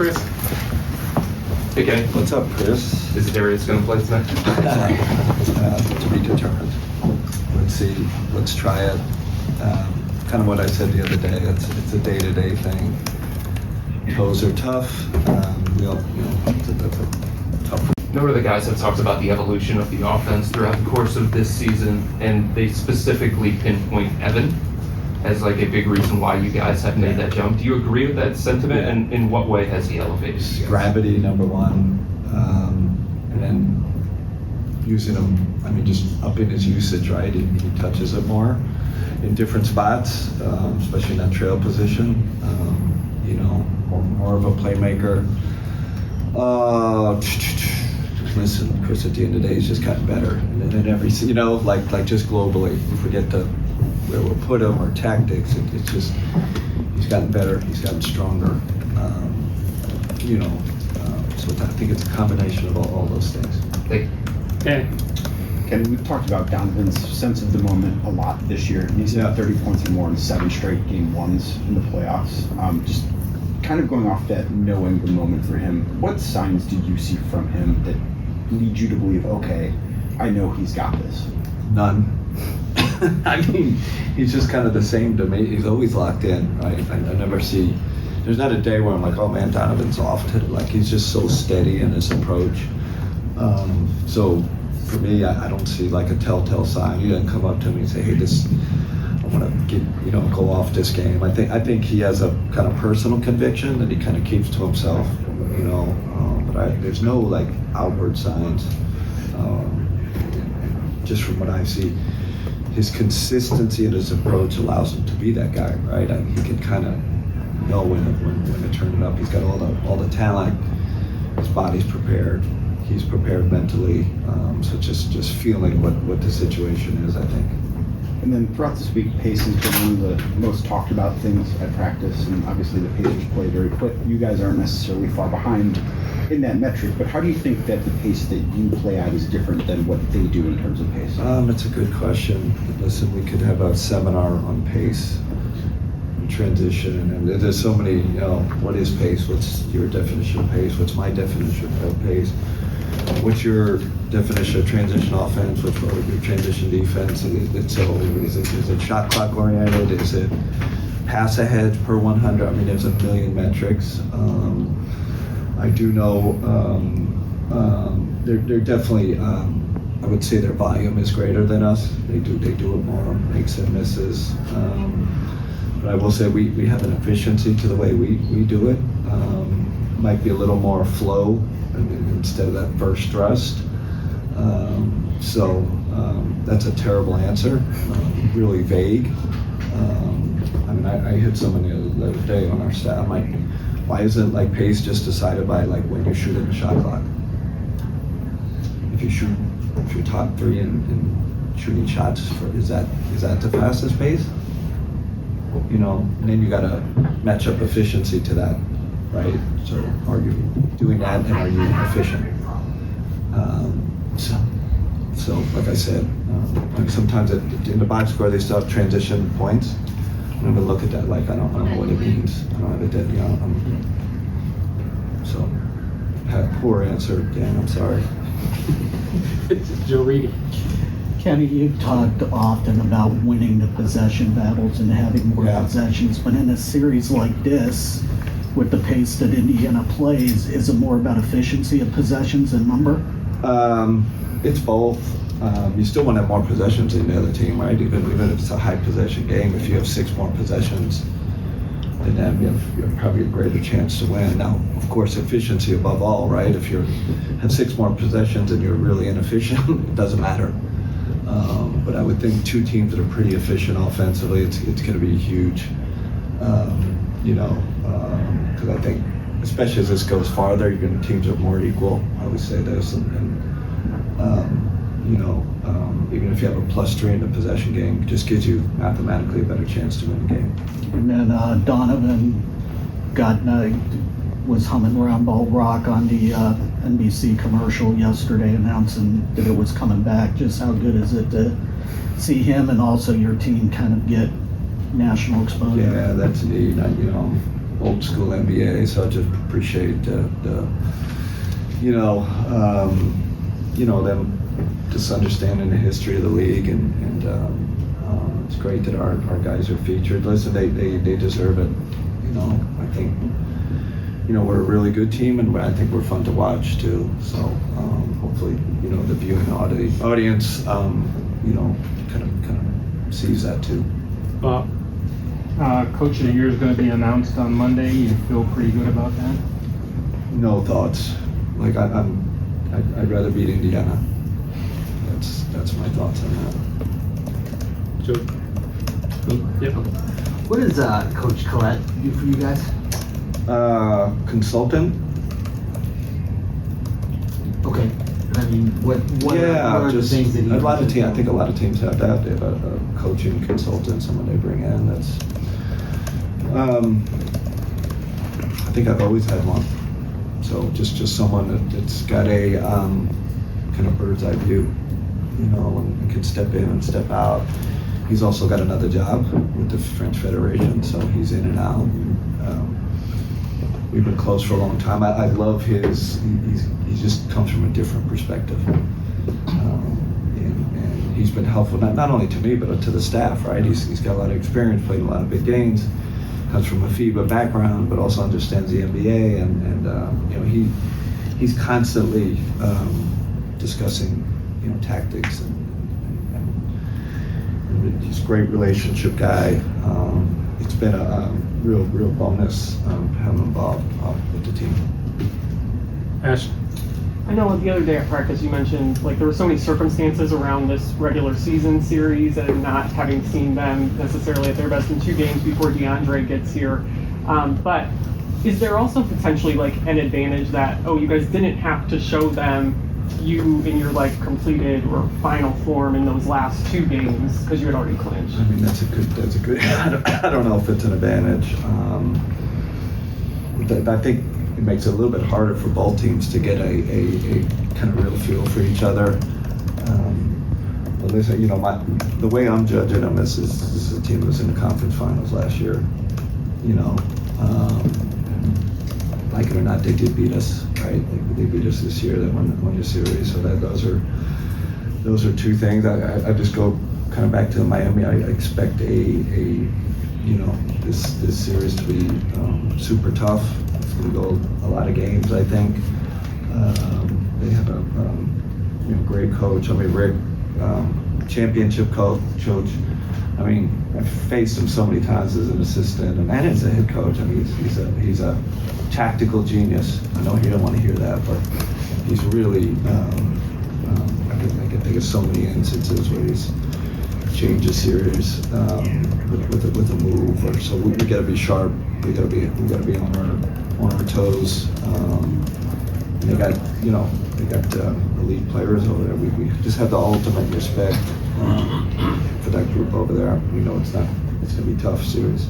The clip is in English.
Chris. Hey, Kenny. What's up, Chris? Is Darius going to play tonight? To be determined. Let's see. Let's try it. Kind of what I said the other day. It's a day-to-day thing. Toes are tough. That's a tough. A number of the guys have talked about the evolution of the offense throughout the course of this season, and they specifically pinpoint Evan as like a big reason why you guys have made that jump. Do you agree with that sentiment? Yeah. And in what way has he elevated you guys? Gravity, number one, and then using him. I mean, just upping his usage. Right, he touches it more in different spots, especially in that trail position. More of a playmaker. Listen, Chris, at the end of the day, he's just gotten better. And then every, like just globally, we forget where we'll put him or tactics. It's just, he's gotten better. He's gotten stronger. So I think it's a combination of all those things. Thank you. Ken, we've talked about Donovan's sense of the moment a lot this year. He's got 30 points or more in 7 straight game ones in the playoffs. Just kind of going off that knowing the moment for him, what signs did you see from him that lead you to believe, okay, I know he's got this? None. I mean, he's just kind of the same to me. He's always locked in, right? I never see, there's not a day where I'm like, oh man, Donovan's off today. Like, he's just so steady in his approach. So for me, I don't see like a telltale sign. He doesn't come up to me and say, hey, I want to get, go off this game. I think he has a kind of personal conviction that he kind of keeps to himself, but there's no like outward signs. Just from what I see, his consistency in his approach allows him to be that guy, right? He can kind of know when to turn it up. He's got all the talent. His body's prepared. He's prepared mentally. So just feeling what the situation is, I think. And then throughout this week, pace has been one of the most talked about things at practice, and obviously the Pacers play very quick. You guys aren't necessarily far behind in that metric, but how do you think that the pace that you play at is different than what they do in terms of pace? It's a good question. Listen, we could have a seminar on pace and transition, and there's so many, what is pace? What's your definition of pace? What's my definition of pace? What's your definition of transition offense? What's your transition defense? Is it shot clock oriented? Is it pass ahead per 100? I mean, there's a million metrics. I do know they're definitely. I would say their volume is greater than us. They do it more, makes and misses. But I will say we have an efficiency to the way we do it. Might be a little more flow instead of that burst thrust. That's a terrible answer, really vague. I hit someone the other day on our staff. I'm like, why isn't like pace just decided by like when you shoot in the shot clock? If you're top 3 in shooting shots, is that the fastest pace? And then you got to match up efficiency to that, right? So are you doing that, and are you efficient? So like I said, sometimes in the box score they still have transition points. I don't even look at that like I don't know what it means. I don't have a dead, So, poor answer, Dan. I'm sorry. Joe Reedy. Kenny, you've talked often about winning the possession battles and having more possessions, but in a series like this, with the pace that Indiana plays, is it more about efficiency of possessions and number? It's both. You still want to have more possessions in the other team, right? Even if it's a high possession game, if you have 6 more possessions, then you have probably a greater chance to win. Now, of course, efficiency above all, right? If you have 6 more possessions and you're really inefficient, it doesn't matter. But I would think 2 teams that are pretty efficient offensively, it's going to be huge. Because I think, especially as this goes farther, teams are more equal. I would say this, even if you have a +3 in the possession game, it just gives you mathematically a better chance to win the game. And then Donovan was humming around Ball Rock on the NBC commercial yesterday, announcing that it was coming back. Just how good is it to see him and also your team kind of get national exposure? Yeah, that's neat. old school NBA, so I just appreciate them just understanding the history of the league, and it's great that our guys are featured. Listen, they deserve it. I think we're a really good team, and I think we're fun to watch too. So hopefully the viewing audience kind of sees that too. Bob, Coach of the Year is going to be announced on Monday. You feel pretty good about that? No thoughts. Like I'd rather beat Indiana. That's my thoughts on that. Joe? Yep. What does Coach Collette do for you guys? Consultant. Okay. I mean, what Yeah, are the things that a lot of teams. I think a lot of teams have that. They have a coaching consultant, someone they bring in. That's. I think I've always had one. So just someone that's got a kind of bird's eye view, and can step in and step out. He's also got another job with the French Federation, so he's in and out. We've been close for a long time. I love he just comes from a different perspective. And he's been helpful, not only to me, but to the staff, right? He's got a lot of experience, played a lot of big games, comes from a FIBA background, but also understands the NBA, and he's constantly discussing, tactics, and he's a great relationship guy. It's been a real bonus having him involved with the team. Ash? I know the other day at practice you mentioned there were so many circumstances around this regular season series and not having seen them necessarily at their best in 2 games before DeAndre gets here. But is there also potentially an advantage that, you guys didn't have to show them you in your completed or final form in those last 2 games because you had already clinched? I mean, that's a good. I don't know if it's an advantage. I think it makes it a little bit harder for both teams to get a kind of real feel for each other. But listen, the way I'm judging them is this is a team that was in the conference finals last year. Like it or not, they did beat us, right? They beat us this year. They won the series. So those are 2 things. I just go kind of back to Miami. I expect this series to be super tough. It's going to go a lot of games, I think. They have a great coach. I mean, Rick, championship coach. I mean, I've faced him so many times as an assistant and as a head coach. I mean, he's a tactical genius. I know he don't want to hear that, but he's really. I can think of so many instances where he's changed a series with a move, or so we got to be sharp. We got to be on our toes. And they got elite players over there. We just have the ultimate respect for that group over there. We know it's going to be a tough series.